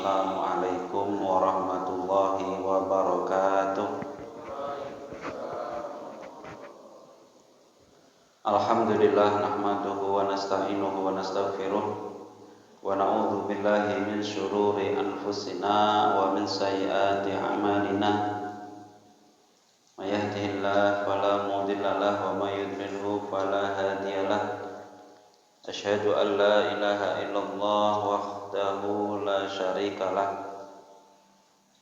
Assalamualaikum warahmatullahi wabarakatuh. Alhamdulillah nahmaduhu wa nasta'inuhu wa nastaghfiruh wa na'udzu billahi min syururi anfusina wa min sayyiati a'malina. May yahdihillahu fala mudilla lahu wa may yudlilhu fala hadiyalah. Asyhadu an la ilaha illallah wahdahu la syarikalah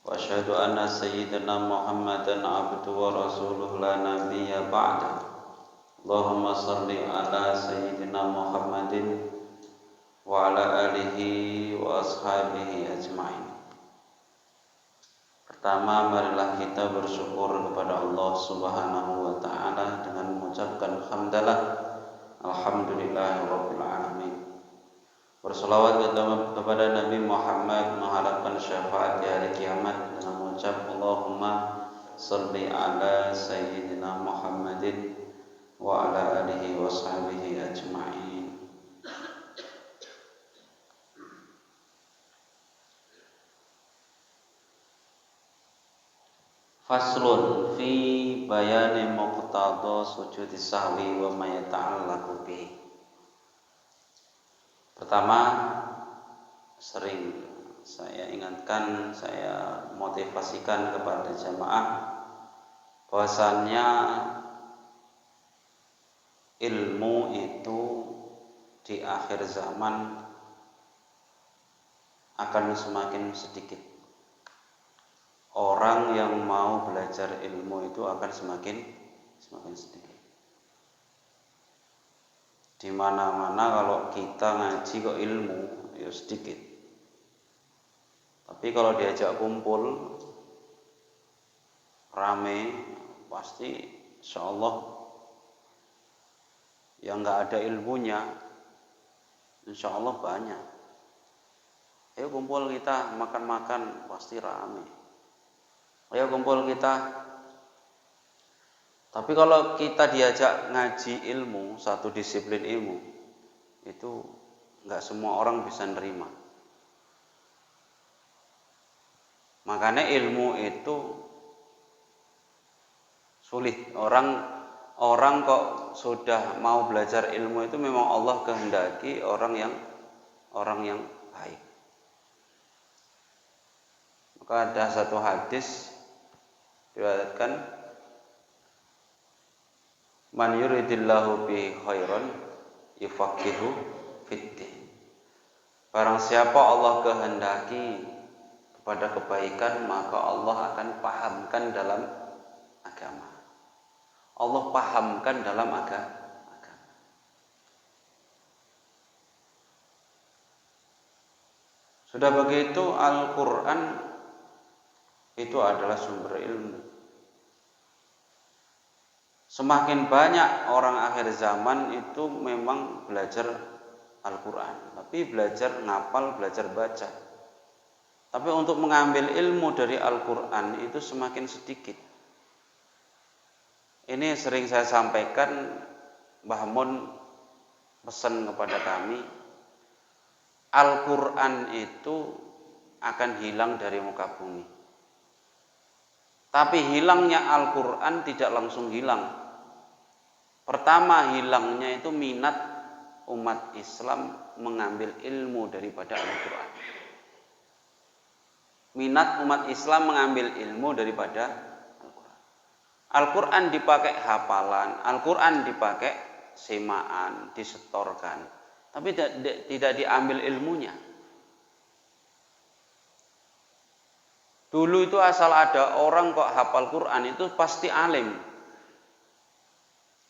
wa asyhadu anna sayyidina Muhammadan abduhu wa rasuluhu la nabiyya ba'da. Allahumma shalli ala sayyidina Muhammadin wa ala alihi wa ashabihi ajma'in. Pertama, marilah kita bersyukur kepada Allah Subhanahu wa taala dengan mengucapkan hamdalah alhamdulillahirabbil alamin. Berselawat kepada Nabi Muhammad, mengharapkan syafaat di hari kiamat dengan mengucap Allahumma shalli ala sayyidina Muhammadin wa ala alihi wa sahbihi ajma'in. Faslun fi bayani muqtada sujudi sahwi wa ma yata'allaqu bihi. Pertama, sering saya ingatkan, saya motivasikan kepada jamaah bahwasannya ilmu itu di akhir zaman akan semakin sedikit. Orang yang mau belajar ilmu itu akan semakin sedikit. Di mana-mana kalau kita ngaji kok ilmu ya sedikit. Tapi kalau diajak kumpul rame pasti insyaallah yang nggak ada ilmunya insyaallah banyak. Ayo kumpul kita makan-makan pasti rame. Ayo kumpul kita. Tapi kalau kita diajak ngaji ilmu, satu disiplin ilmu, itu nggak semua orang bisa nerima. Makanya ilmu itu sulit. Orang kok sudah mau belajar ilmu itu memang Allah kehendaki orang yang baik. Maka ada satu hadis diriwayatkan, man yuridillahu bi khairan yufaqihu fiddin. Barang siapa Allah kehendaki kepada kebaikan, maka Allah akan pahamkan dalam agama. Allah pahamkan dalam agama. Sudah begitu Al-Quran itu adalah sumber ilmu. Semakin banyak orang akhir zaman itu memang belajar Al-Quran, tapi belajar ngapal, belajar baca. Tapi untuk mengambil ilmu dari Al-Quran itu semakin sedikit. Ini sering saya sampaikan, Mbah Mun pesan kepada kami, Al-Quran itu akan hilang dari muka bumi. Tapi hilangnya Al-Quran tidak langsung hilang. Pertama hilangnya itu minat umat Islam mengambil ilmu daripada Al-Quran. Minat umat Islam mengambil ilmu daripada Al-Quran. Al-Quran dipakai hafalan, Al-Quran dipakai semaan, disetorkan. Tapi tidak diambil ilmunya. Dulu itu asal ada orang kok hafal Quran itu pasti alim.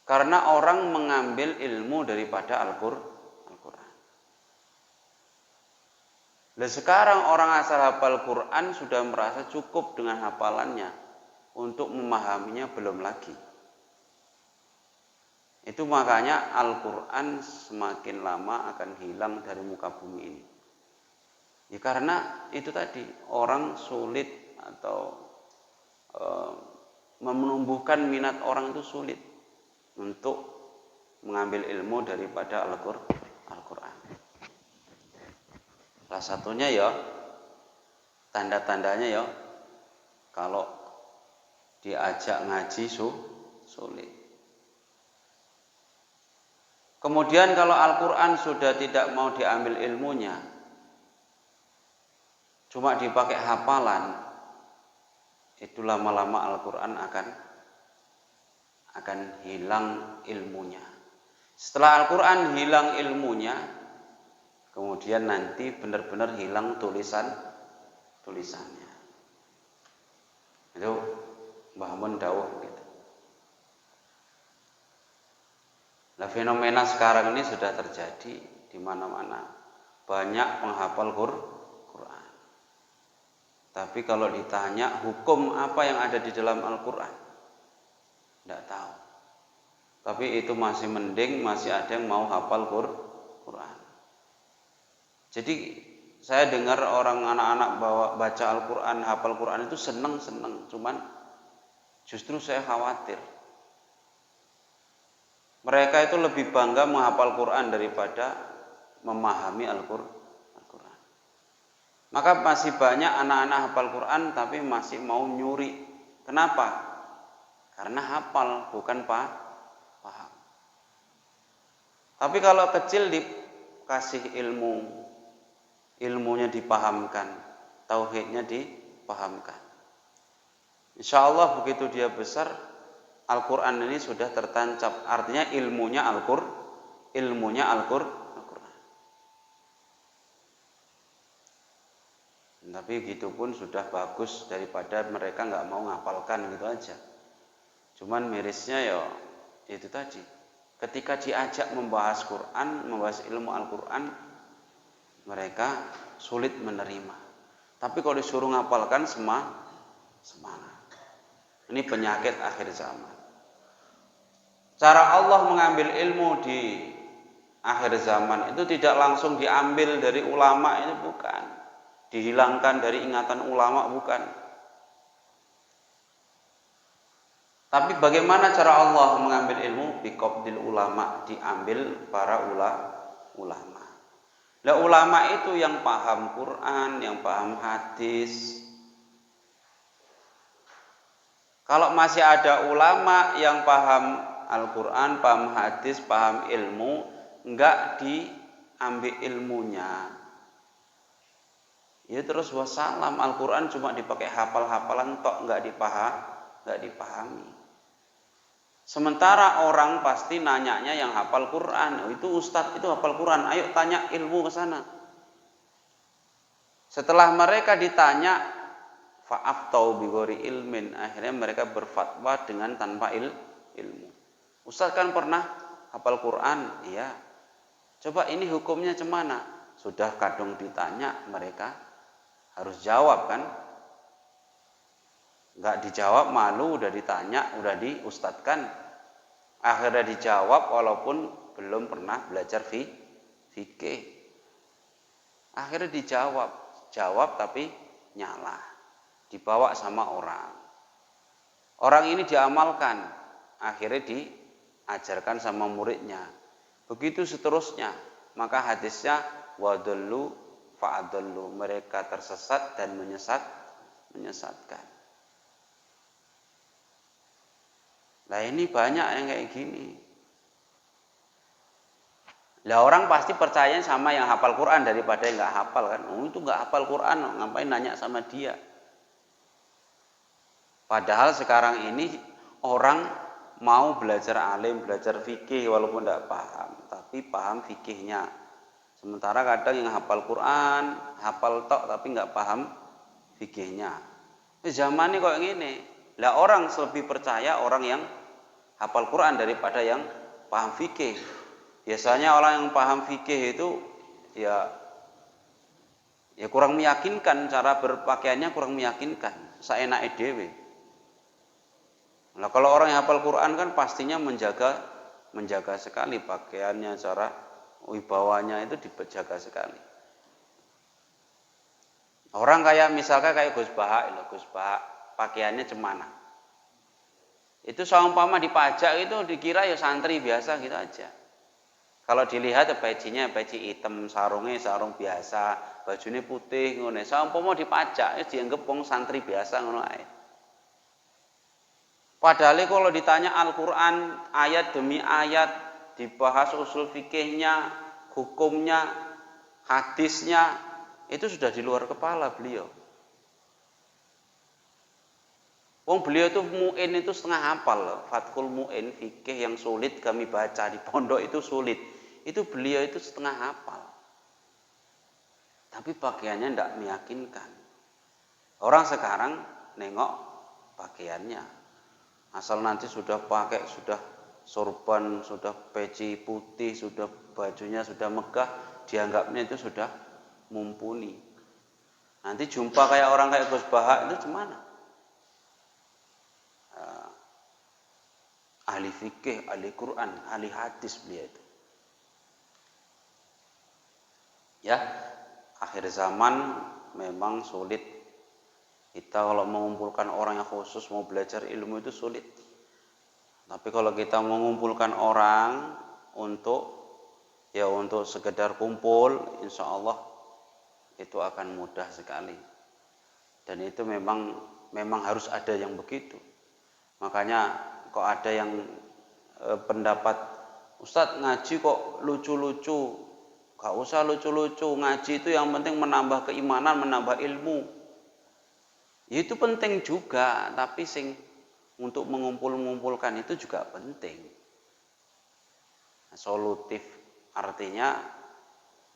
Karena orang mengambil ilmu daripada Al-Quran. Dan sekarang orang asal hafal Quran sudah merasa cukup dengan hafalannya. Untuk memahaminya belum lagi. Itu makanya Al-Quran semakin lama akan hilang dari muka bumi ini. Ya karena itu tadi, orang sulit atau menumbuhkan minat orang itu sulit untuk mengambil ilmu daripada Al-Quran. Salah satunya ya Tanda-tandanya ya kalau diajak ngaji sulit. Kemudian kalau Al-Quran sudah tidak mau diambil ilmunya, cuma dipakai hafalan, itu lama-lama Al-Quran akan hilang ilmunya. Setelah Al-Quran hilang ilmunya, kemudian nanti benar-benar hilang tulisannya. Itu Mbah Mun dawuh gitu. Nah, fenomena sekarang ini sudah terjadi di mana-mana. Banyak penghafal Quran. Tapi kalau ditanya hukum apa yang ada di dalam Al-Quran, tidak tahu. Tapi itu masih mending, masih ada yang mau hafal Quran. Jadi saya dengar orang anak-anak baca Al-Quran, hafal Quran itu seneng-seneng. Cuman justru saya khawatir. Mereka itu lebih bangga menghafal Quran daripada memahami Al-Quran. Maka masih banyak anak-anak hafal Quran tapi masih mau nyuri. Kenapa? Karena hafal, bukan paham. Tapi kalau kecil dikasih ilmunya dipahamkan, tauhidnya dipahamkan, insya Allah begitu dia besar, Al-Quran ini sudah tertancap. Artinya ilmunya Al-Quran. Tapi gitu pun sudah bagus daripada mereka nggak mau ngapalkan gitu aja. Cuman mirisnya ya itu tadi. Ketika diajak membahas Quran, membahas ilmu Al-Quran, mereka sulit menerima. Tapi kalau disuruh ngapalkan semangat. Ini penyakit akhir zaman. Cara Allah mengambil ilmu di akhir zaman itu tidak langsung diambil dari ulama, ini bukan. Dihilangkan dari ingatan ulama, bukan. Tapi bagaimana cara Allah mengambil ilmu? Biqabdil ulama, diambil para ulama. Nah, ulama itu yang paham Quran, yang paham hadis. Kalau masih ada ulama yang paham Al-Quran, paham hadis, paham ilmu, enggak diambil ilmunya, ya terus wassalam. Al-Quran cuma dipakai hafal-hafalan tok, enggak dipahami. Sementara orang pasti nanyanya yang hafal Quran, itu ustadz itu hafal Quran, ayo tanya ilmu ke sana. Setelah mereka ditanya, fa'aftau bighairi ilmin, akhirnya mereka berfatwa dengan tanpa ilmu. Ustaz kan pernah hafal Quran, iya. Coba ini hukumnya cemana? Sudah kadung ditanya, mereka harus jawab kan? Enggak dijawab malu, udah ditanya, udah diustadkan. Akhirnya dijawab walaupun belum pernah belajar fikih. Akhirnya jawab tapi nyalah. Dibawa sama orang. Orang ini diamalkan, akhirnya diajarkan sama muridnya. Begitu seterusnya, maka hadisnya wadallu fa'adallu, mereka tersesat dan menyesatkan. Nah, ini banyak yang kayak gini. Lah orang pasti percaya sama yang hafal Quran daripada yang nggak hafal kan. Oh, itu nggak hafal Quran, ngapain nanya sama dia? Padahal sekarang ini orang mau belajar alim, belajar fikih walaupun tidak paham, tapi paham fikihnya. Sementara kadang yang hafal Quran, hafal tok tapi nggak paham fikihnya. Zaman ini kok gini. Lah orang lebih percaya orang yang hafal Quran daripada yang paham fikih. Biasanya orang yang paham fikih itu ya kurang meyakinkan, cara berpakaiannya kurang meyakinkan, saenake dhewe. Nah, kalau orang yang hafal Quran kan pastinya menjaga sekali pakaiannya, cara wibawanya itu dijaga sekali. Orang kayak misalkan kayak Gus Bahak pakaiannya cemana. Itu seumpama dipajak itu dikira ya santri biasa gitu aja. Kalau dilihat pecinya peci hitam, sarungnya sarung biasa, bajunya putih ngono. Saumpama dipajak dianggap wong santri biasa ngono ae. Padahal kalau ditanya Al-Qur'an ayat demi ayat dibahas usul fikihnya, hukumnya, hadisnya itu sudah di luar kepala beliau. Wong beliau itu mu'in itu setengah hafal. Fathul Mu'in fikih yang sulit kami baca di pondok itu sulit. Itu beliau itu setengah hafal. Tapi pakaiannya tidak meyakinkan. Orang sekarang nengok pakaiannya. Asal nanti sudah pakai, sudah sorban, sudah peci putih, sudah bajunya sudah megah, dianggapnya itu sudah mumpuni. Nanti jumpa kayak orang kayak Gus Baha itu gimana? Ahli fikih, ahli Quran, ahli hadis beliau itu. Ya, akhir zaman memang sulit. Kita kalau mengumpulkan orang yang khusus mau belajar ilmu itu sulit. Tapi kalau kita mengumpulkan orang untuk sekedar kumpul, insya Allah itu akan mudah sekali. Dan itu memang harus ada yang begitu. Makanya kok ada yang pendapat Ustadz ngaji kok lucu-lucu, gak usah lucu-lucu, ngaji itu yang penting menambah keimanan, menambah ilmu. Ya itu penting juga, tapi untuk mengumpulkan itu juga penting. Solutif artinya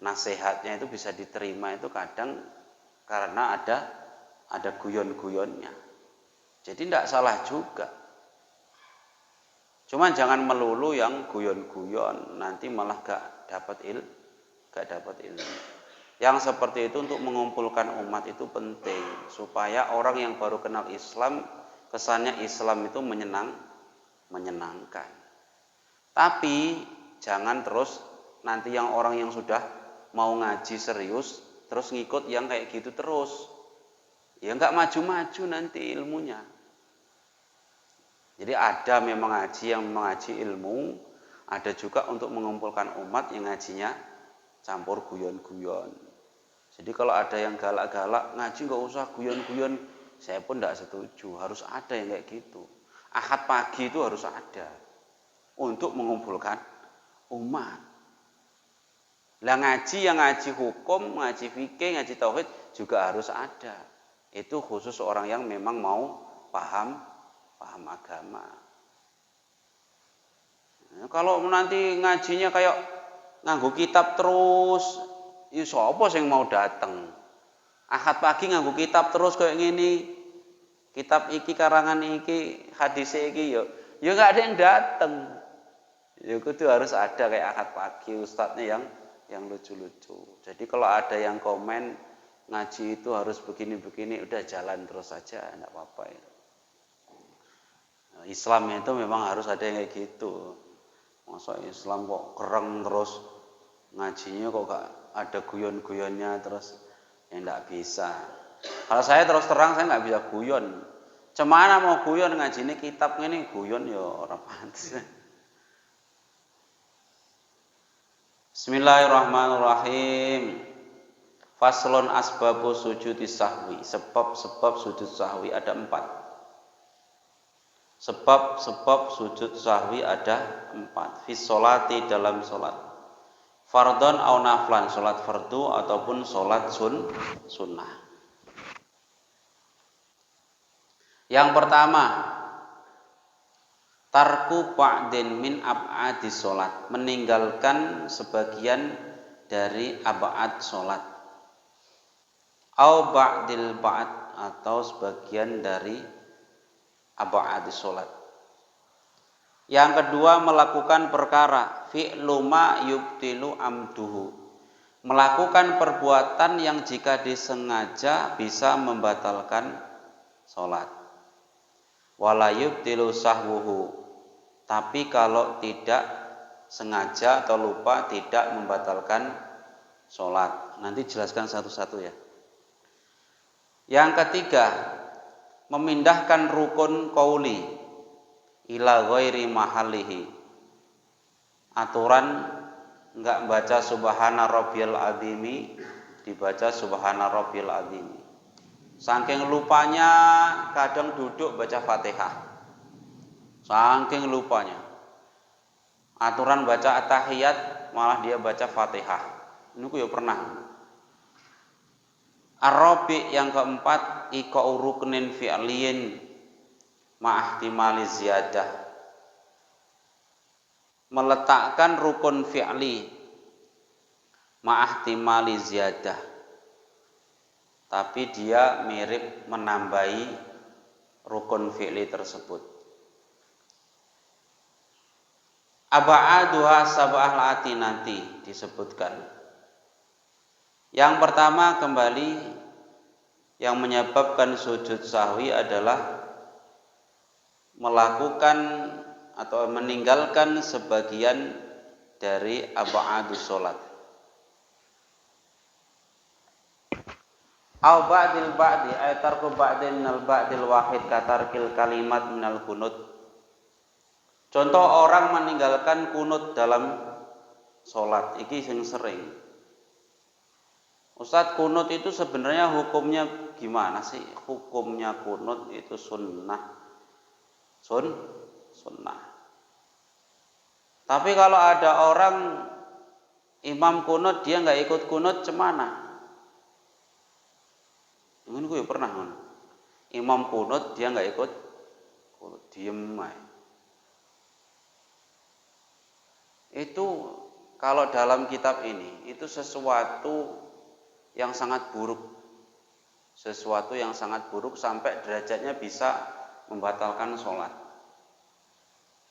nasihatnya itu bisa diterima itu kadang karena ada guyon-guyonnya. Jadi tidak salah juga. Cuman jangan melulu yang guyon-guyon, nanti malah gak dapat ilmu. Yang seperti itu untuk mengumpulkan umat itu penting, supaya orang yang baru kenal Islam, kesannya Islam itu menyenangkan. Tapi jangan terus nanti yang orang yang sudah mau ngaji serius, terus ngikut yang kayak gitu terus. Ya gak maju-maju nanti ilmunya. Jadi ada memang ngaji yang mengaji ilmu, ada juga untuk mengumpulkan umat yang ngajinya campur guyon-guyon. Jadi kalau ada yang galak-galak, ngaji nggak usah guyon-guyon, saya pun tidak setuju. Harus ada yang kayak gitu. Ahad pagi itu harus ada untuk mengumpulkan umat. Lah ngaji yang ngaji hukum, ngaji fikih, ngaji tauhid juga harus ada. Itu khusus orang yang memang mau paham agama. Nah, kalau nanti ngajinya kayak nganggo kitab terus, ya sapa sing mau dateng? Ahad pagi nganggo kitab terus kayak gini. Kitab iki karangan iki, hadis iki ya enggak ada yang dateng. Ya itu harus ada kayak ahad pagi ustadznya yang lucu-lucu. Jadi kalau ada yang komen ngaji itu harus begini-begini, udah jalan terus saja, enggak apa-apa ya. Islam itu memang harus ada yang kayak gitu. Masa Islam kok keren terus, ngajinya kok gak ada guyon-guyonnya terus, ya enggak bisa. Kalau saya terus terang saya nggak bisa guyon. Cemana mau guyon ngajinya kitab ini guyon ya orang pantas. Bismillahirrahmanirrahim. Faslon asbabu sujudi sahwi. Sebab-sebab sujud sahwi ada 4. Sebab-sebab sujud sahwi ada 4. Fis sholati dalam sholat. Fardhon au naflan, sholat fardu ataupun sholat sunnah. Yang pertama, tarku ba'din min ab'adi sholat, meninggalkan sebagian dari ab'ad sholat. Au ba'dil ba'd, atau sebagian dari ab'ad sholat. Yang kedua, melakukan perkara fi'lu ma yubtilu amduhu, melakukan perbuatan yang jika disengaja bisa membatalkan sholat. Wala yubtilu sahwuhu, tapi kalau tidak sengaja atau lupa tidak membatalkan sholat. Nanti jelaskan satu-satu ya. Yang ketiga, memindahkan rukun qauli ila ghairi mahallihi, aturan enggak baca subhana rabbiyal azimi, dibaca subhana rabbiyal azimi. Saking lupanya kadang duduk baca Fatihah. Saking lupanya. Aturan baca at-tahiyat malah dia baca Fatihah. Ini aku ya pernah. Ar-rabi yang keempat, iqa'u ruknin fi'liyin ma'ahtimali ziyadah. Meletakkan rukun fi'li ma'ahtimali ziyadah. Tapi dia mirip menambahi rukun fi'li tersebut. Aba'aduha sab'ah lati nanti disebutkan. Yang pertama kembali yang menyebabkan sujud sahwi adalah melakukan atau meninggalkan sebagian dari aba'adus sholat. Au ba'dil ba'di ay tarku ba'din minal ba'dil wahid katarkil kalimat minal kunut. Contoh orang meninggalkan kunut dalam sholat, iki sing sering. Ustadz, kunut itu sebenarnya hukumnya gimana sih? Hukumnya kunut itu sunnah. Sunnah. Tapi kalau ada orang imam kunut dia nggak ikut kunut, cemana? Ini gue pernah kan? Imam kunut dia nggak ikut kunut, diem aja. Itu kalau dalam kitab ini itu sesuatu yang sangat buruk. Sesuatu yang sangat buruk sampai derajatnya bisa membatalkan sholat.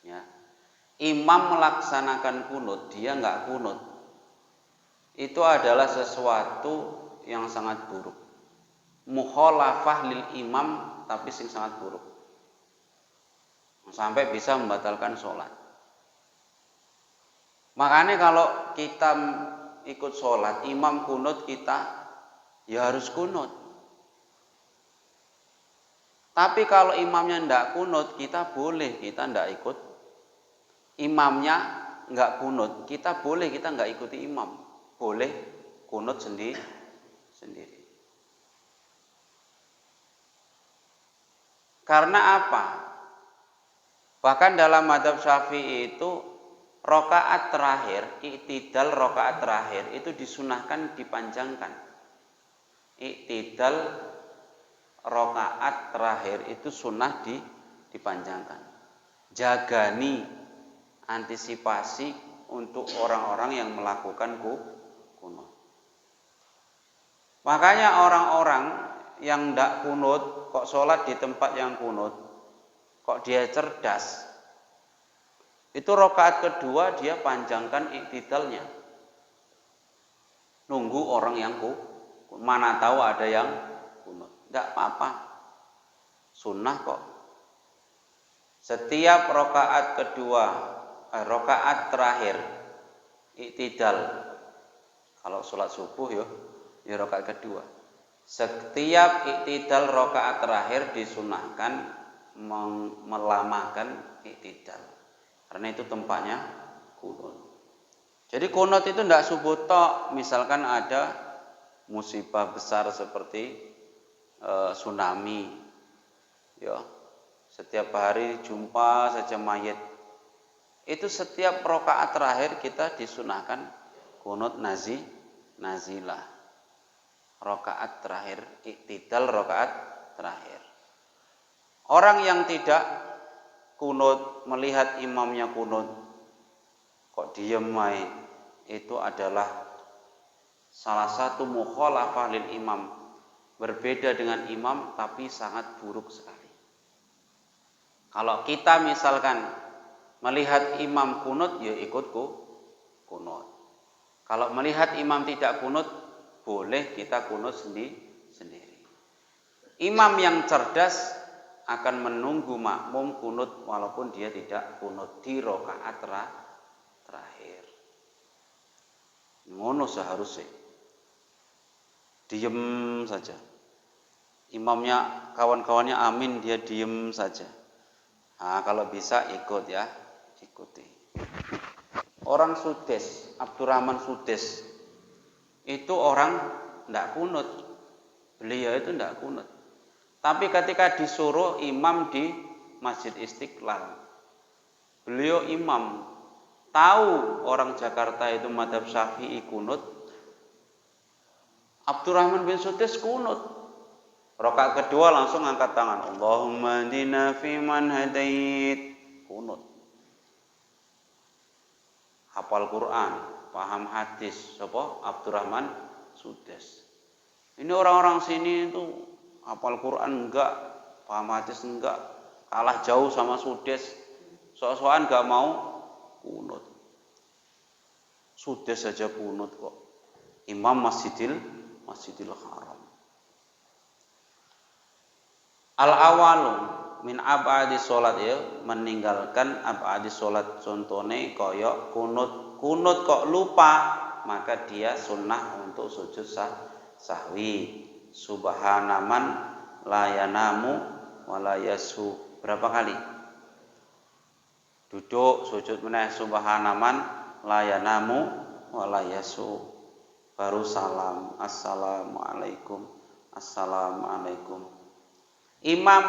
Ya. Imam melaksanakan kunut, dia nggak kunut. Itu adalah sesuatu yang sangat buruk. Mukhalafah lil imam tapi sing sangat buruk. Sampai bisa membatalkan sholat. Makanya kalau kita ikut sholat, imam kunut kita ya harus kunut. Tapi kalau imamnya tidak kunut, kita boleh, kita tidak ikut. Imamnya nggak kunut, kita boleh, kita nggak ikuti imam. Boleh kunut sendiri. Karena apa? Bahkan dalam mazhab Syafi'i itu rakaat terakhir, i'tidal rakaat terakhir itu disunahkan dipanjangkan. I'tidal rakaat terakhir itu sunnah dipanjangkan. Jagani antisipasi untuk orang-orang yang melakukan kunut. Makanya orang-orang yang tidak kunut kok sholat di tempat yang kunut, kok dia cerdas. Itu rakaat kedua dia panjangkan iktidalnya. Nunggu orang yang mana tahu ada yang kunut. Enggak apa-apa. Sunnah kok. Setiap rakaat kedua, rakaat terakhir iktidal. Kalau sholat subuh ya rakaat kedua. Setiap iktidal rakaat terakhir disunahkan melamakan iktidal. Karena itu tempatnya kunut. Jadi kunut itu tidak subuh tok. Misalkan ada musibah besar seperti tsunami, ya, setiap hari jumpa saja mayit. Itu setiap rakaat terakhir kita disunahkan kunut nazilah. Rakaat terakhir, iktidal rakaat terakhir. Orang yang tidak kunut, melihat imamnya kunut, kok diem aja, itu adalah salah satu mukhalafah lil imam. Berbeda dengan imam tapi sangat buruk sekali. Kalau kita misalkan melihat imam kunut, ya ikut kunut. Kalau melihat imam tidak kunut, boleh kita kunut sendiri. Imam yang cerdas akan menunggu makmum kunut walaupun dia tidak kunut di rakaat terakhir. Ngono seharusnya. Diem saja. Imamnya, kawan-kawannya amin, dia diem saja. Nah, kalau bisa ikut ya, ikuti. orang Sudes, Abdurrahman Sudes. Itu orang tidak kunut. Beliau itu tidak kunut. Tapi ketika disuruh imam di Masjid Istiqlal, beliau imam. Tahu orang Jakarta itu madzhab Syafi'i kunut. Abdurrahman bin Sudes kunut. Rakaat kedua langsung angkat tangan. Allahumma hdina fiman hadait. Kunut. Hafal Quran, paham hadis. Siapa? Abdurrahman Sudes. Ini orang-orang sini itu hafal Quran enggak, paham hadis enggak, kalah jauh sama Sudes. Sok-sokan enggak mau kunut. Sudes saja kunut kok. Imam Masjidil Haram. Al-awalu min abadi sholat ya, meninggalkan abadi sholat. Contohnya kaya kunut kok lupa, maka dia sunnah untuk sujud sahwi. Subhanaman la yanamu wa la yasu. Berapa kali? Duduk sujud meneh subhanaman la yanamu wa la yasu. Baru salam, assalamualaikum, assalamualaikum. Imam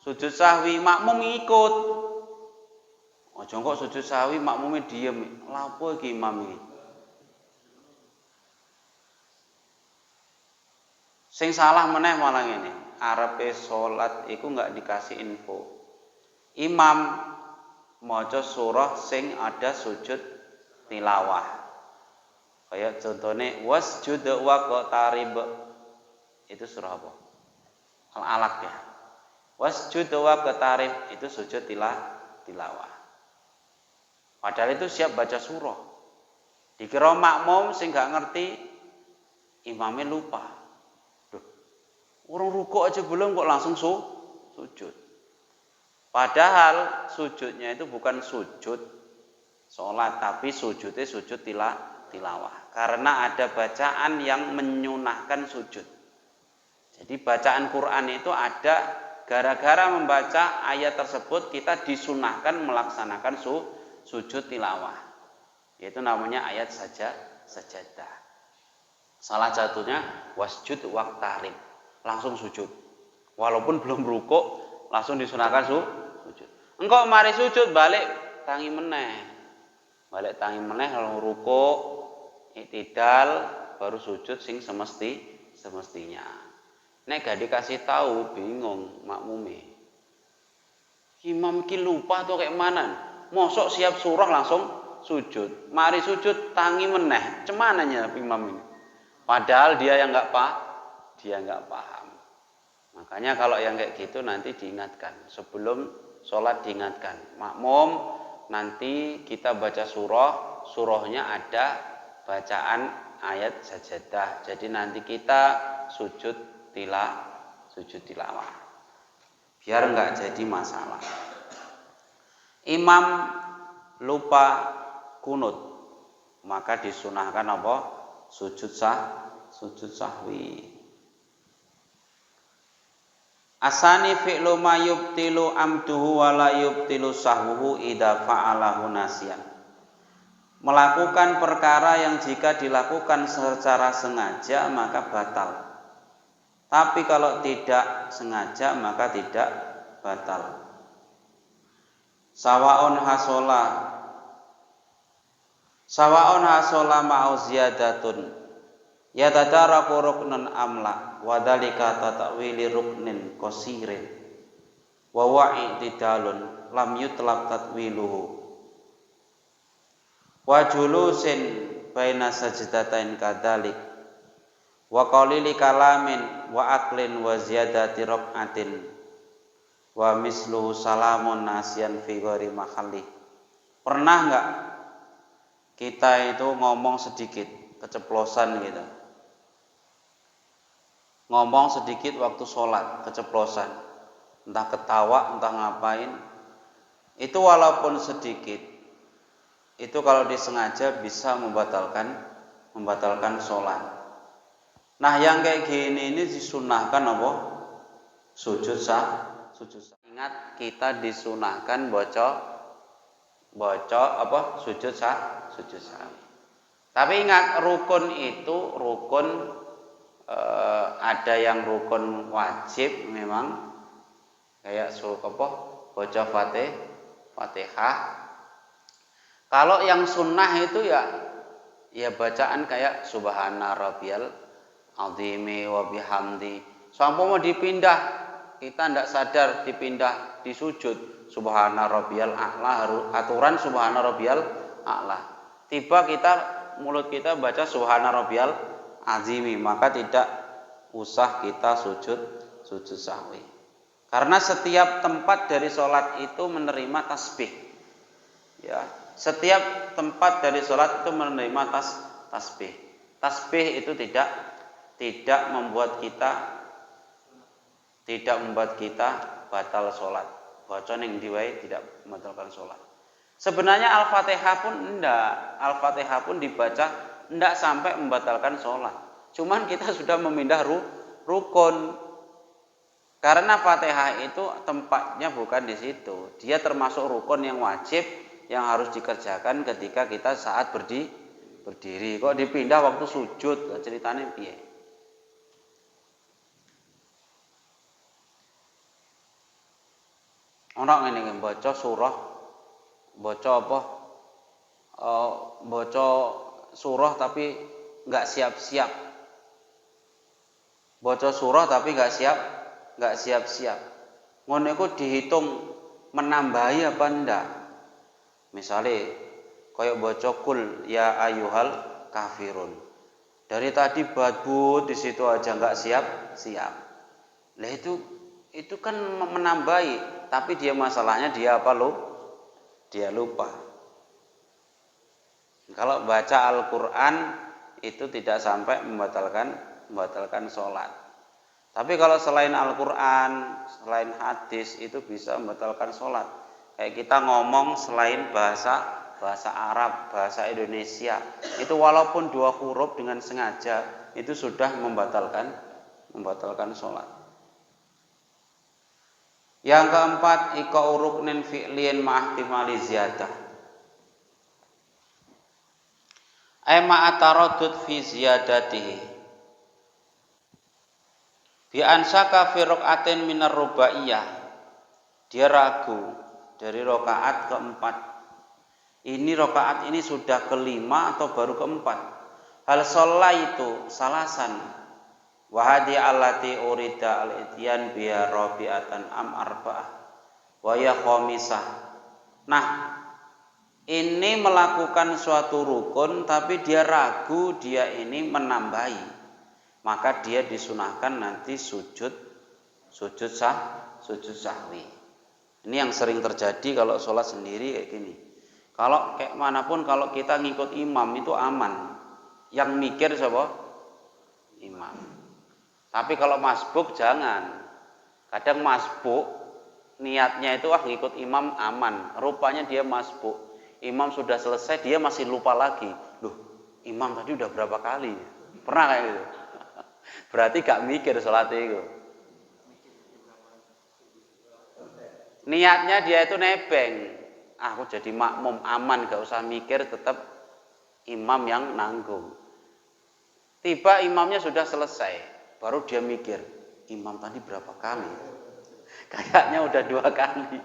sujud sahwi, makmum ikut. Aja kok sujud sahwi makmume diem. Lha apa iki imam iki? Sing salah meneh malah ngene. Arepe salat iku enggak dikasih info. Imam maca surah sing ada sujud tilawah. Kayak contohnya wasjud waqtarib. Itu surah apa? Al-Alaq ya. Wasjud waqtarib itu sujud tilawah. Padahal itu siap baca surah. Dikira makmum sing gak ngerti, imamnya lupa. Duh, orang rukuk aja belum kok langsung sujud. Padahal sujudnya itu bukan sujud sholat, tapi sujudnya sujud tilawah. Karena ada bacaan yang menyunahkan sujud. Jadi bacaan Quran itu ada gara-gara membaca ayat tersebut kita disunahkan melaksanakan sujud tilawah. Yaitu namanya ayat sajadah. Salah satunya wasjud waqtarib. Langsung sujud. Walaupun belum rukuk langsung disunahkan sujud. Engkau mari sujud balik tangi meneh. Balik tangi meneh kalau rukuk i'tidal baru sujud sing semestinya. Nek gak dikasih tahu bingung makmume. Imam ki lupa tuh kayak mana? Mosok siap surah langsung sujud. Mari sujud tangi meneh. Cemananya imam ini. Padahal dia yang enggak paham. Makanya kalau yang kayak gitu nanti diingatkan. Sebelum sholat diingatkan. Makmum nanti kita baca surahnya ada bacaan ayat sajadah. Jadi nanti kita sujud tilawah. Biar enggak jadi masalah. Imam lupa kunut, maka disunahkan apa? Sujud sahwi. Asani fi'lu ma yubtilu amduhu wa la yubtilu sahwuhu idza fa'alahu nasiyan. Melakukan perkara yang jika dilakukan secara sengaja maka batal. Tapi kalau tidak sengaja maka tidak batal. Sawaun hasola ma'u ziyadatun yatadaraku ruknun amla wadhalika tatawili ruknin qasirin wa wa'ididalun lam yutlab tatwiluhu wa julusin baina sajdatain kadhalik wa qalili kalamin wa aklin wa ziyadati raq'atin wa misluhu salamun nasiyan fi ghairi mahalli. Pernah enggak kita itu ngomong sedikit, keceplosan gitu. Ngomong sedikit waktu sholat, keceplosan. Entah ketawa, entah ngapain. Itu walaupun sedikit, itu kalau disengaja bisa membatalkan sholat. Nah yang kayak gini ini disunahkan apa? Sujud sah. Ingat kita disunahkan baca sujud sahwi. Tapi ingat, rukun itu ada yang rukun wajib memang kayak baca Fatihah. Kalau yang sunnah itu ya bacaan kayak subhana rabbiyal azimi wa bihamdi. Sampai mau dipindah, kita tidak sadar dipindah di sujud subhana rabbiyal a'la, aturan subhana rabbiyal a'la. Tiba mulut kita baca subhana rabbiyal azimi, maka tidak usah kita sujud sahwi. Karena setiap tempat dari sholat itu menerima tasbih. Ya, setiap tempat dari sholat itu menerima tasbih. Tasbih itu tidak membuat kita batal sholat. Baca ning diwai tidak membatalkan sholat. Sebenarnya Al-Fatihah pun enggak. Al-Fatihah pun dibaca enggak sampai membatalkan sholat. Cuman kita sudah memindah rukun. Karena Fatihah itu tempatnya bukan di situ. Dia termasuk rukun yang wajib yang harus dikerjakan ketika kita saat berdiri. Kok dipindah waktu sujud? Ceritanya piye? Ana ngene baca surah, baca surah tapi enggak siap-siap. Baca surah tapi enggak siap-siap. Ngono iku dihitung menambahi apa ndak? Misale kayak baca kul ya ayyuhal kafirun. Dari tadi badbut di situ aja enggak siap-siap. Lah itu kan menambahi, tapi masalahnya dia dia lupa. Kalau baca Al-Qur'an itu tidak sampai membatalkan sholat. Tapi kalau selain Al-Qur'an, selain hadis itu bisa membatalkan sholat. Kayak kita ngomong selain bahasa Arab, bahasa Indonesia, itu walaupun 2 huruf dengan sengaja itu sudah membatalkan sholat. Yang keempat, iqa'u ruknin fi'liyin ma'ahtimali ziyadah. Ay ma'ataradud fi ziyadatihi. Bi ansaka fi raqatin minar rubaiyah. Dia ragu dari rakaat keempat. Ini rakaat ini sudah kelima atau baru keempat. Hal shallaitu salasan. Wahadi allati urida al-ityan biha rabi'atan am arba'ah wa ya khamisah. Nah, ini melakukan suatu rukun tapi dia ragu dia ini menambahi. Maka dia disunahkan nanti sujud sahwi. Ini yang sering terjadi kalau sholat sendiri kayak gini. Kalau kayak manapun kalau kita ngikut imam itu aman. Yang mikir siapa? Imam. Tapi kalau masbuk jangan. Kadang masbuk niatnya itu ngikut imam aman. Rupanya dia masbuk. Imam sudah selesai dia masih lupa lagi. Loh, imam tadi udah berapa kali? Pernah kayak gitu? Berarti gak mikir sholat itu. Niatnya dia itu nebeng. Aku jadi makmum aman, gak usah mikir, tetap imam yang nanggung. Tiba imamnya sudah selesai. Baru dia mikir, imam tadi berapa kali? Kayaknya udah 2 kali.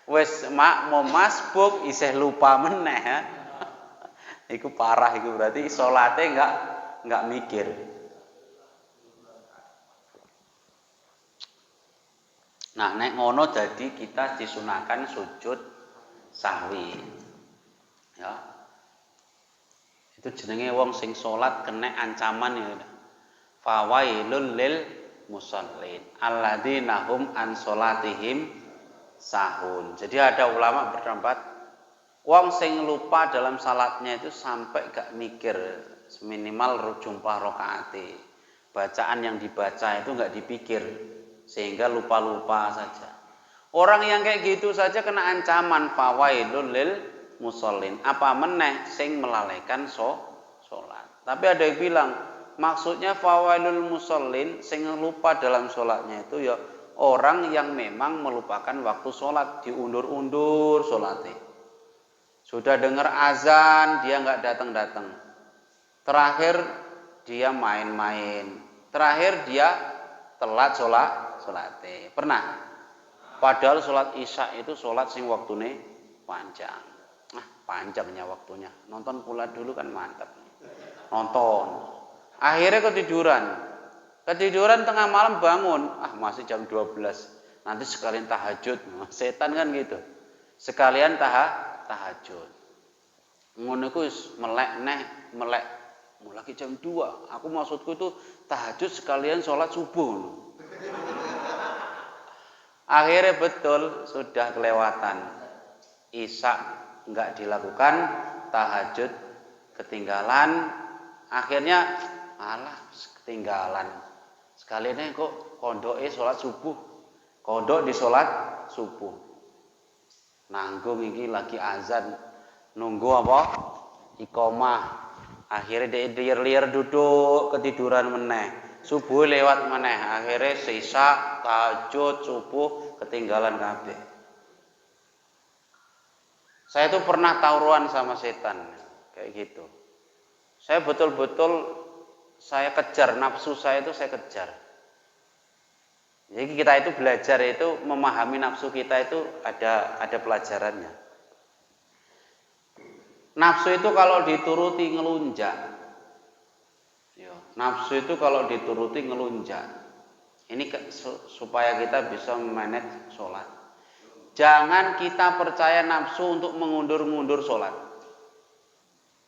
Wes makmum masbuk isih lupa meneh. Iku parah iku, berarti salate enggak mikir. Nah, nek ngono jadi kita disunahkan sujud sahwi. Ya. Itu jenenge wong sing salat kena ancaman ya. Fawailul lil musallin alladzina hum an sholatihim sahun. Jadi ada ulama berpendapat wong sing lupa dalam salatnya itu sampai gak mikir minimal jumlah rakaate. Bacaan yang dibaca itu gak dipikir sehingga lupa-lupa saja. Orang yang kayak gitu saja kena ancaman fawailul lil musallin. Apa meneh sing melalaikan sholat. Tapi ada yang bilang maksudnya fawailul musallin sing lupa dalam sholatnya itu ya orang yang memang melupakan waktu sholat, diundur-undur sholatnya. Sudah dengar azan, dia nggak datang-datang. Terakhir dia main-main. Terakhir dia telat sholat. Pernah? Padahal sholat isya itu sholat sing waktune panjang. Panjangnya waktunya. Nonton pula dulu kan mantap. Nonton. Akhirnya ketiduran tengah malam bangun. Masih jam 12. Nanti sekalian tahajud. Setan kan gitu. Sekalian tahajud. Ngono iku wis melek. Mau lagi jam 2. Aku maksudku itu tahajud sekalian sholat subuh. Akhirnya betul sudah kelewatan. Isya enggak dilakukan, tahajud ketinggalan. Akhirnya ketinggalan. Sekalian kok kondoke sholat subuh. Kondok di sholat subuh. Nanggung iki lagi azan. Nunggu apa? Iqomah. Akhirnya dia liar duduk ketiduran meneh. Subuh lewat meneh. Akhirnya sisa tahajud subuh ketinggalan kabeh. Saya tuh pernah tawuran sama setan kayak gitu. Saya betul-betul saya kejar nafsu saya itu saya kejar. Jadi kita itu belajar itu memahami nafsu kita itu ada pelajarannya. Nafsu itu kalau dituruti ngelunjak. Nafsu itu kalau dituruti ngelunjak. Ini supaya kita bisa memanage sholat. Jangan kita percaya nafsu untuk mengundur-mundur sholat.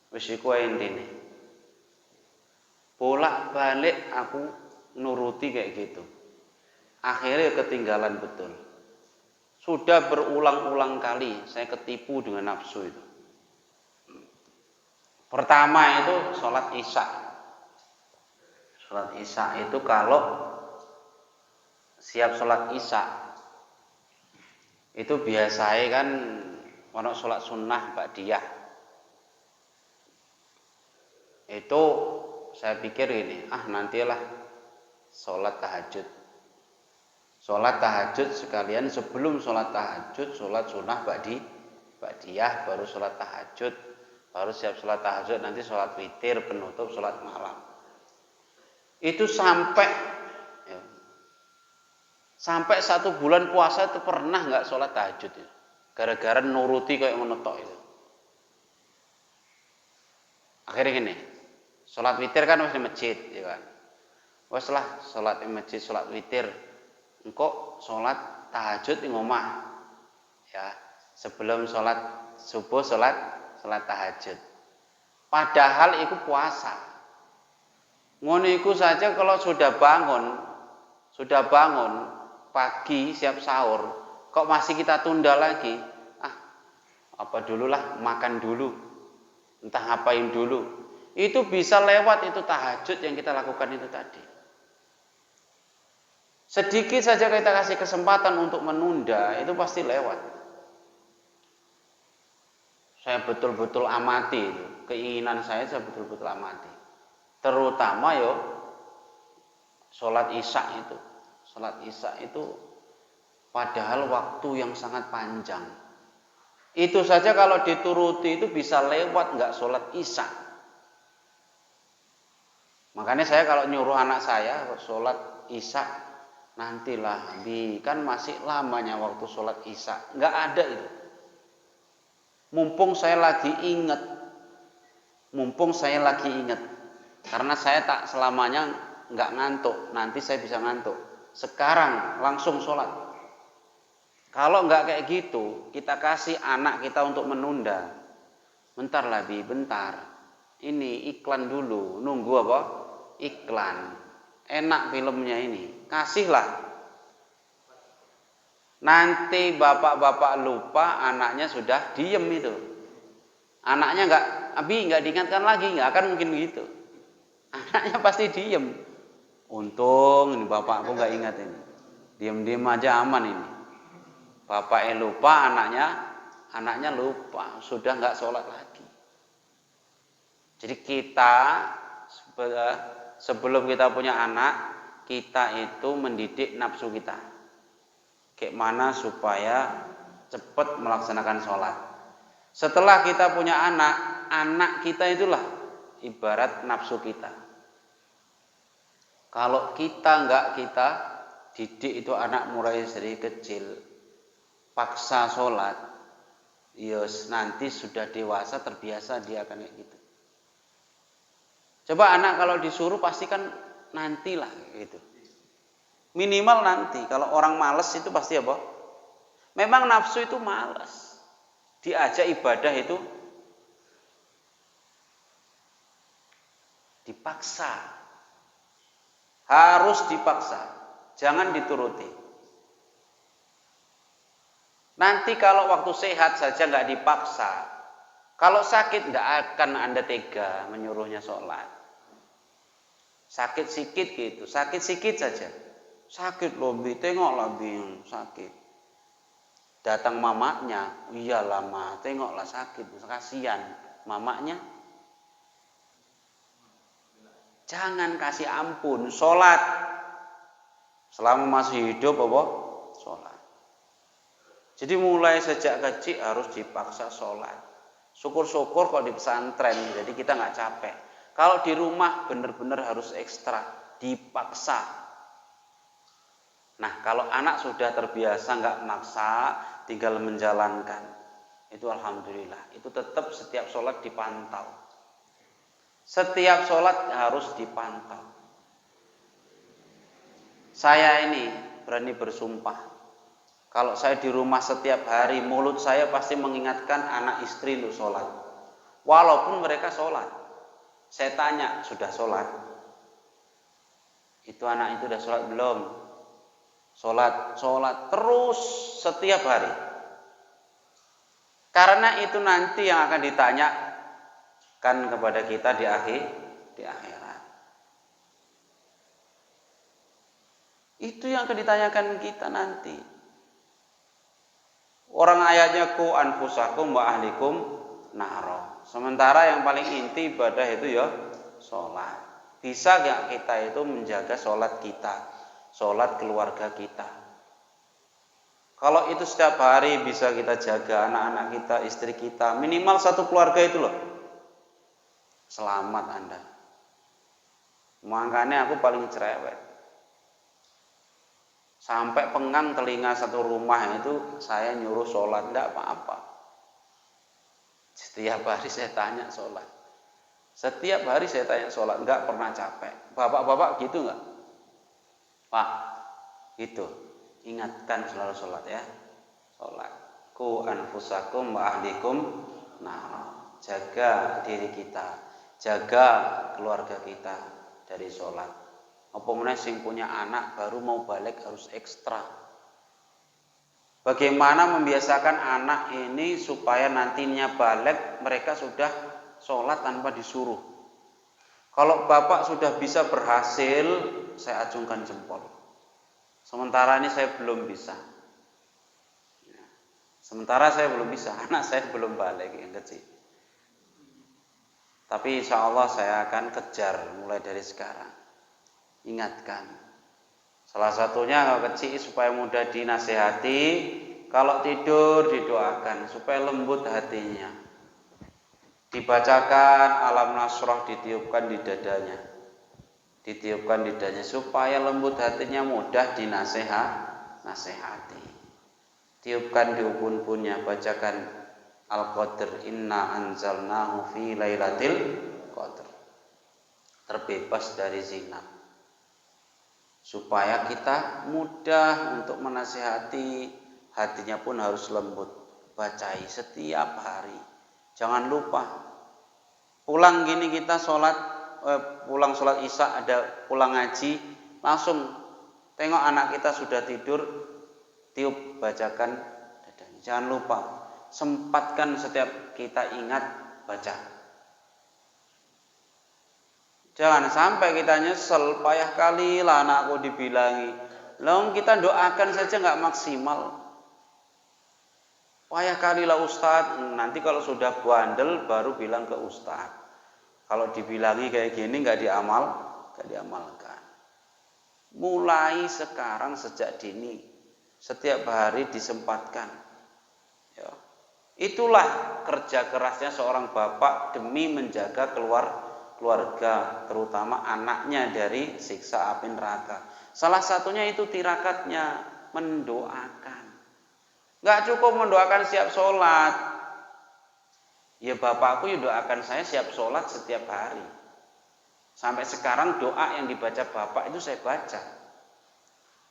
Wis iku intine. Bolak-balik aku nuruti kayak gitu. Akhirnya ketinggalan betul. Sudah berulang-ulang kali saya ketipu dengan nafsu itu. Pertama itu sholat isya. Sholat isya itu kalau siap sholat isya itu biasanya kan ono sholat sunnah ba'diyah. Itu saya pikir ini, nantilah sholat tahajud. Sholat tahajud sekalian sebelum sholat tahajud, sholat sunnah ba'diyah, baru sholat tahajud, baru siap sholat tahajud, nanti sholat witir, penutup sholat malam. Itu sampai 1 bulan puasa itu pernah nggak sholat tahajud itu, gara-gara nuruti kayak menetok itu. Akhirnya gini, sholat witir kan masih di masjid, ya kan? Lah sholat di masjid, sholat witir, engkau sholat tahajud di rumah, ya sebelum sholat subuh sholat tahajud. Padahal itu puasa. Ngono iku saja kalau sudah bangun pagi siap sahur, kok masih kita tunda lagi? Apa dululah, makan dulu, entah ngapain dulu. Itu bisa lewat itu tahajud yang kita lakukan itu tadi. Sedikit saja kita kasih kesempatan untuk menunda, itu pasti lewat. Saya betul-betul amati itu, keinginan saya betul-betul amati. Terutama sholat isya itu. Sholat isya itu padahal waktu yang sangat panjang. Itu saja kalau dituruti itu bisa lewat nggak sholat isya. Makanya saya kalau nyuruh anak saya sholat isya, nantilah kan masih lamanya waktu sholat isya. Nggak ada itu. Mumpung saya lagi ingat. Karena saya tak selamanya nggak ngantuk. Nanti saya bisa ngantuk. Sekarang langsung sholat. Kalau nggak kayak gitu, kita kasih anak kita untuk menunda. Bentar lagi, bentar. Ini iklan dulu. Nunggu apa? Iklan. Enak filmnya ini. Kasihlah. Nanti bapak-bapak lupa anaknya sudah diem itu. Anaknya nggak diingatkan lagi, nggak akan mungkin begitu. Anaknya pasti diem. Untung ini bapakku nggak ingat ini. Diem-diem aja aman ini. Bapaknya lupa, anaknya lupa, sudah nggak sholat lagi. Jadi kita sebelum kita punya anak, kita itu mendidik nafsu kita. Kayak mana supaya cepat melaksanakan sholat. Setelah kita punya anak, anak kita itulah ibarat nafsu kita. Kalau kita didik itu anak mulai dari kecil, paksa sholat, yes, nanti sudah dewasa terbiasa dia akan kayak gitu. Coba anak kalau disuruh pasti kan nantilah gitu. Minimal nanti. Kalau orang malas itu pasti apa? Memang nafsu itu malas. Diajak ibadah itu dipaksa. Harus dipaksa. Jangan dituruti. Nanti kalau waktu sehat saja nggak dipaksa, kalau sakit nggak akan Anda tega menyuruhnya sholat. Sakit sikit gitu, sakit sikit saja. Sakit loh, tengoklah Bing, sakit. Datang mamanya, iyalah ma, tengoklah sakit, kasihan mamanya. Jangan kasih ampun, sholat. Selama masih hidup apa? Sholat. Jadi mulai sejak kecil harus dipaksa sholat. Syukur-syukur kok di pesantren, jadi kita nggak capek. Kalau di rumah benar-benar harus ekstra, dipaksa. Nah, kalau anak sudah terbiasa nggak maksa, tinggal menjalankan, itu alhamdulillah. Itu tetap setiap sholat dipantau. Setiap sholat harus dipantau. Saya ini berani bersumpah, kalau saya di rumah setiap hari, mulut saya pasti mengingatkan anak istri untuk sholat. Walaupun mereka sholat. Saya tanya, sudah sholat? Itu anak itu sudah sholat belum? Sholat terus setiap hari. Karena itu nanti yang akan ditanyakan kepada kita di akhirat. Itu yang akan ditanyakan kita nanti. Orang ayatnya ku anfusakum wa ahlikum naro. Sementara yang paling inti ibadah itu ya sholat. Bisa gak kita itu menjaga sholat kita, sholat keluarga kita? Kalau itu setiap hari bisa kita jaga anak-anak kita, istri kita, minimal satu keluarga itu loh, selamat Anda. Makanya aku paling cerewet. Sampai pengang telinga satu rumah itu saya nyuruh sholat, enggak apa-apa. Setiap hari saya tanya sholat. Setiap hari saya tanya sholat, enggak pernah capek. Bapak-bapak gitu enggak? Pak, gitu. Ingatkan selalu sholat ya. Sholat. Ku anfusakum wa ahlikum. Nah, jaga diri kita, jaga keluarga kita dari sholat. Apa meneh sing punya anak baru mau balik harus ekstra. Bagaimana membiasakan anak ini supaya nantinya balik mereka sudah sholat tanpa disuruh. Kalau bapak sudah bisa berhasil, saya acungkan jempol. Sementara ini saya belum bisa. Sementara saya belum bisa, anak saya belum balik yang kecil. Tapi insya Allah saya akan kejar mulai dari sekarang. Ingatkan. Salah satunya kalau kecil supaya mudah dinasehati, kalau tidur didoakan supaya lembut hatinya. Dibacakan Alam Nasrah, ditiupkan di dadanya. Ditiupkan di dadanya supaya lembut hatinya, mudah dinasehati. Tiupkan di ubun-ubunnya, bacakan Al-Qadr, inna anzalnahu fi lailatul qadr. Terbebas dari zina. Supaya kita mudah untuk menasihati, hatinya pun harus lembut. Bacai setiap hari. Jangan lupa. Pulang gini kita pulang sholat isya, ada pulang ngaji, langsung tengok anak kita sudah tidur, tiup, bacakan dadanya. Jangan lupa. Sempatkan setiap kita ingat baca. Jangan sampai kita nyesel, payah kali lah anakku dibilangi. Lalu kita doakan saja nggak maksimal. Payah kali lah Ustadz, nanti kalau sudah bandel baru bilang ke Ustadz. Kalau dibilangi kayak gini nggak diamalkan. Mulai sekarang sejak dini, setiap hari disempatkan. Ya. Itulah kerja kerasnya seorang bapak demi menjaga keluarga, terutama anaknya dari siksa api neraka. Salah satunya itu tirakatnya mendoakan. Nggak cukup mendoakan siap sholat. Ya bapakku ya doakan saya siap sholat setiap hari. Sampai sekarang doa yang dibaca bapak itu saya baca.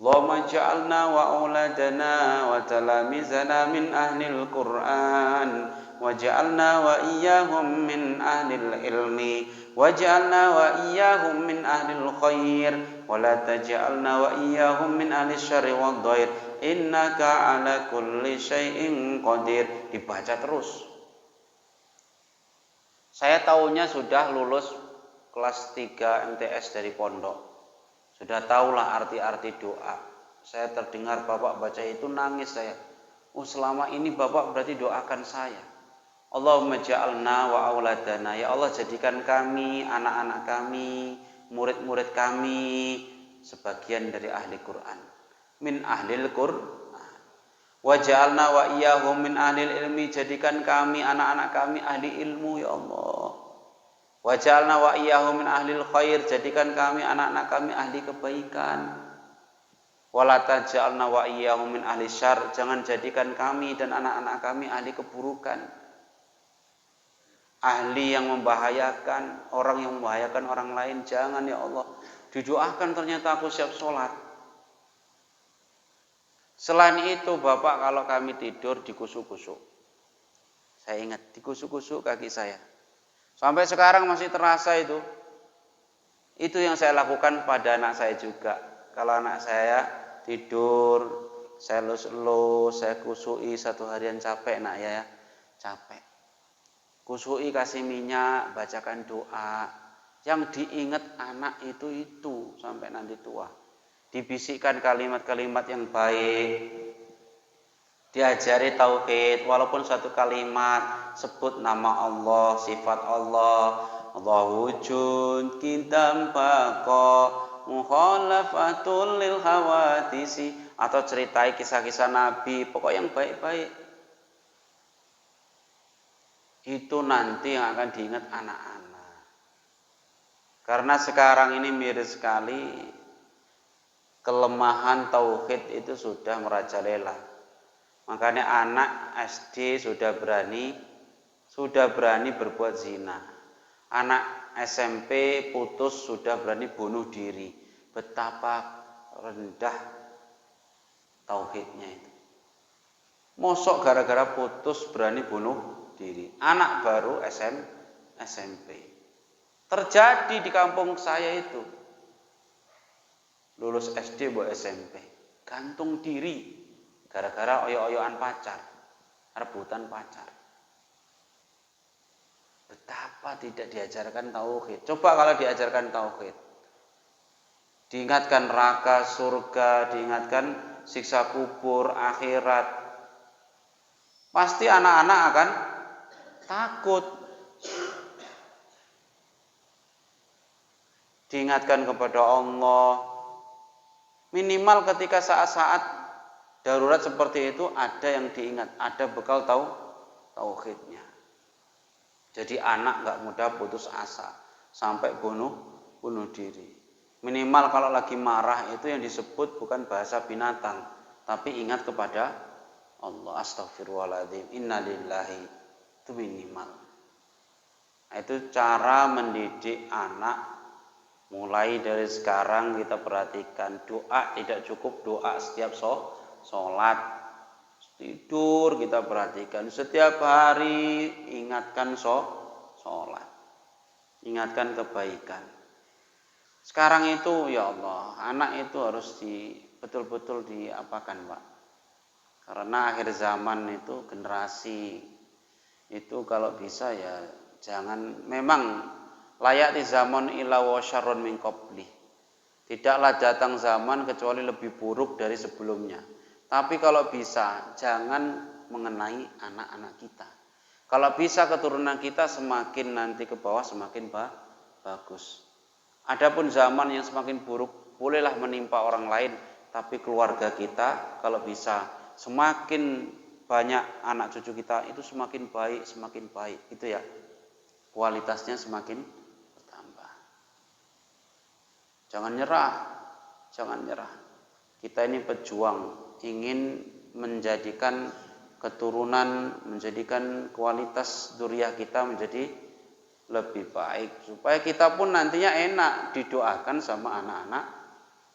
Allahumma ja'alna wa auladana wa talamizana min ahlil Qur'an wa ja'alna wa iyyahum min ahlil ilmi wa ja'alna wa iyyahum min ahlil khair wa la taj'alna wa iyyahum min ahli syarri wad dhair innaka ala kulli syai'in qadir. Dibaca terus. Saya tahunya sudah lulus kelas 3 MTS dari pondok. Sudah tahulah arti-arti doa. Saya terdengar bapak baca itu nangis saya. Selama ini bapak berarti doakan saya. Allahumma ja'alna wa auladana. Ya Allah jadikan kami, anak-anak kami, murid-murid kami sebagian dari ahli Quran. Min ahlil Quran. Wa ja'alna wa iyyahum min ahlil ilmi. Jadikan kami, anak-anak kami ahli ilmu ya Allah. Wa ja'alna wa iyyahum min ahlil khair. Jadikan kami, anak-anak kami ahli kebaikan. Wa la taj'alna wa iyyahum min ahli syarr. Jangan jadikan kami dan anak-anak kami ahli keburukan. Ahli yang membahayakan, orang yang membahayakan orang lain. Jangan ya Allah. Didoakan ternyata aku siap sholat. Selain itu bapak kalau kami tidur dikusuk-kusuk. Saya ingat dikusuk-kusuk kaki saya. Sampai sekarang masih terasa itu. Itu yang saya lakukan pada anak saya juga. Kalau anak saya tidur, saya elus-elus, saya kusui, satu harian capek nak ya, capek. Kusui, kasih minyak, bacakan doa. Yang diingat anak itu sampai nanti tua. Dibisikkan kalimat-kalimat yang baik. Diajari tauhid, walaupun satu kalimat sebut nama Allah, sifat Allah, Allahu wujud, kintam baqo, mukhalafatul lil hawadisi, atau ceritai kisah-kisah Nabi, pokok yang baik-baik. Itu nanti yang akan diingat anak-anak. Karena sekarang ini miris sekali, kelemahan tauhid itu sudah merajalela. Makanya anak SD sudah berani berbuat zina. Anak SMP putus sudah berani bunuh diri. Betapa rendah tauhidnya itu. Mosok gara-gara putus berani bunuh diri. Anak baru SMP. Terjadi di kampung saya itu. Lulus SD buat SMP. Gantung diri. Gara-gara oyo-oyoan pacar, rebutan pacar. Betapa tidak diajarkan tauhid. Coba kalau diajarkan tauhid. Diingatkan neraka, surga, diingatkan siksa kubur, akhirat. Pasti anak-anak akan takut. Diingatkan kepada Allah. Minimal ketika saat-saat darurat seperti itu ada yang diingat, ada bekal tauhidnya. Jadi anak nggak mudah putus asa sampai bunuh diri. Minimal kalau lagi marah itu yang disebut bukan bahasa binatang, tapi ingat kepada Allah. Astaghfirullahaladzim, innalillahi, itu minimal. Nah, itu cara mendidik anak. Mulai dari sekarang kita perhatikan, doa tidak cukup doa setiap sholat, tidur kita perhatikan. Setiap hari ingatkan sholat, ingatkan kebaikan. Sekarang itu ya Allah, anak itu harus betul-betul diapakan Pak. Karena akhir zaman itu generasi itu kalau bisa ya jangan, memang layak di zaman ila wa syarrun min qabli. Tidaklah datang zaman kecuali lebih buruk dari sebelumnya. Tapi kalau bisa jangan mengenai anak-anak kita. Kalau bisa keturunan kita semakin nanti ke bawah semakin bagus. Adapun zaman yang semakin buruk bolehlah menimpa orang lain, tapi keluarga kita kalau bisa semakin banyak anak cucu kita itu semakin baik itu ya, kualitasnya semakin bertambah. Jangan nyerah. Kita ini pejuang, ingin menjadikan keturunan, menjadikan kualitas dzurriyyah kita menjadi lebih baik, supaya kita pun nantinya enak didoakan sama anak-anak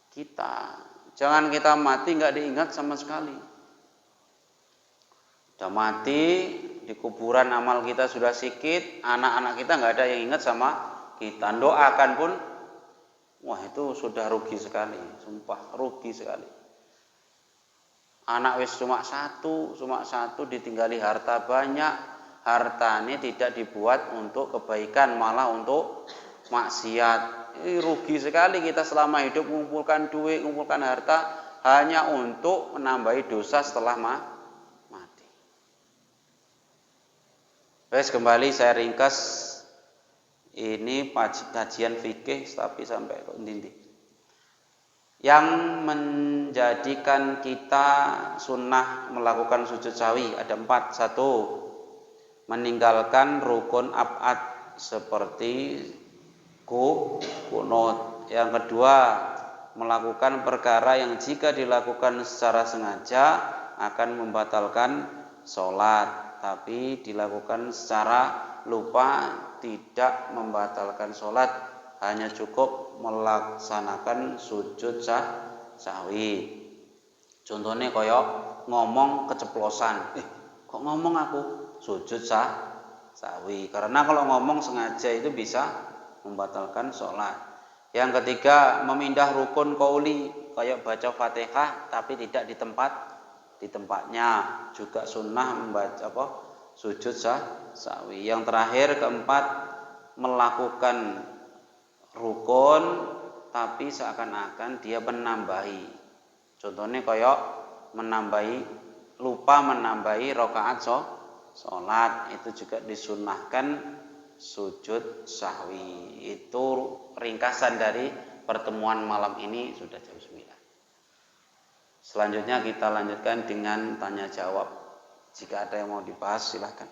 kita. Jangan kita mati nggak diingat sama sekali. Sudah mati, di kuburan amal kita sudah sikit, anak-anak kita nggak ada yang ingat sama kita. Doakan pun, wah itu sudah rugi sekali, sumpah rugi sekali. Anak wis cuma satu ditinggali harta banyak, harta ini tidak dibuat untuk kebaikan, malah untuk maksiat. Ini rugi sekali kita selama hidup mengumpulkan duit, mengumpulkan harta hanya untuk menambahi dosa setelah mati. Baik, kembali saya ringkas ini kajian fikih tapi sampai ke inti. Yang menjadikan kita sunnah melakukan sujud sahwi ada 4. 1. Meninggalkan rukun ab'ad seperti kunut. Yang kedua, melakukan perkara yang jika dilakukan secara sengaja akan membatalkan sholat, tapi dilakukan secara lupa tidak membatalkan sholat, hanya cukup melaksanakan sujud sahwi. Contohnya koyok ngomong keceplosan, kok ngomong aku sujud sahwi, karena kalau ngomong sengaja itu bisa membatalkan sholat. Yang ketiga, memindah rukun qauli, kayak baca Fatihah tapi tidak di tempatnya, juga sunnah membaca sujud sahwi. Yang terakhir, keempat, melakukan rukun tapi seakan-akan dia menambahi. Contohnya kayak lupa menambahi rakaat sholat, itu juga disunnahkan sujud sahwi. Itu ringkasan dari pertemuan malam ini, sudah jam 9. Selanjutnya kita lanjutkan dengan tanya jawab. Jika ada yang mau dibahas silahkan.